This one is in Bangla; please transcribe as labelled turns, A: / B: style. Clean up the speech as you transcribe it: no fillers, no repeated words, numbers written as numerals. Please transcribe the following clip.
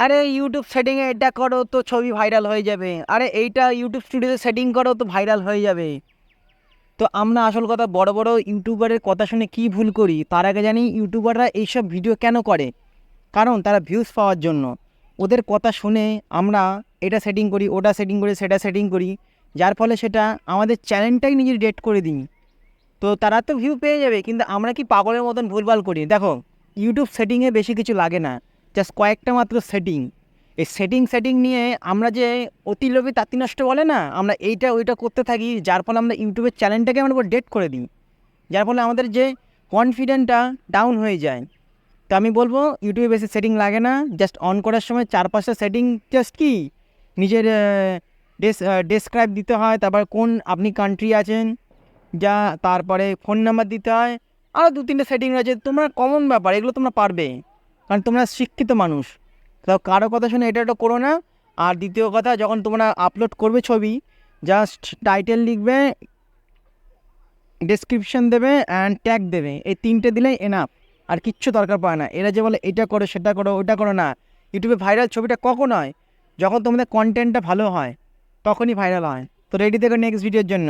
A: আরে ইউটিউব সেটিংয়ে এটা করো তো ছবি ভাইরাল হয়ে যাবে, আরে এইটা ইউটিউব স্টুডিওতে সেটিং করো তো ভাইরাল হয়ে যাবে। তো আমরা আসল কথা বড় বড় ইউটিউবারের কথা শুনে কি ভুল করি, তার আগে জানি ইউটিউবাররা এইসব ভিডিও কেন করে। কারণ তারা ভিউজ পাওয়ার জন্য। ওদের কথা শুনে আমরা এটা সেটিং করি, ওটা সেটিং করি, সেটা সেটিং করি, যার ফলে সেটা আমাদের চ্যানেলটাই নিজের ডেট করে দিই। তো তারা তো ভিউ পেয়ে যাবে, কিন্তু আমরা কি পাগলের মতন ভুলভাল করি। দেখো, ইউটিউব সেটিংয়ে বেশি কিছু লাগে না, জাস্ট কয়েকটা মাত্র সেটিং। এই সেটিং নিয়ে আমরা যে অতি লোভী তাঁতি নষ্ট বলে না, আমরা এইটা ওইটা করতে থাকি, যার ফলে আমরা ইউটিউবের চ্যানেলটাকে আমরা পুরো ডেট করে দিই, যার ফলে আমাদের যে কনফিডেন্টটা ডাউন হয়ে যায়। তো আমি বলবো ইউটিউবে বেশি সেটিং লাগে না, জাস্ট অন করার সময় 4-5টা সেটিং, জাস্ট কি নিজের ডেসক্রাইব দিতে হয়, তারপর কোন আপনি কান্ট্রি আছেন যা, তারপরে ফোন নাম্বার দিতে হয়, আরও 2-3টে সেটিং রয়েছে, তোমরা কমন ব্যাপার, এগুলো তোমরা পারবে, কারণ তোমরা শিক্ষিত মানুষ। তো কারো কথা শুনে এটা ওটা করো না। আর দ্বিতীয় কথা, যখন তোমরা আপলোড করবে ছবি, জাস্ট টাইটেল লিখবে, ডেসক্রিপশন দেবে অ্যান্ড ট্যাগ দেবে, এই 3টে দিলেই এনাফ। আর কিচ্ছু দরকার পড়ে না। এরা যে বলে এটা করো সেটা করো ওটা করো, না। ইউটিউবে ভাইরাল ছবিটা কখন হয়? যখন তোমাদের কন্টেন্টটা ভালো হয়, তখনই ভাইরাল হয়। তো রেডি থেকো নেক্সট ভিডিওর জন্য।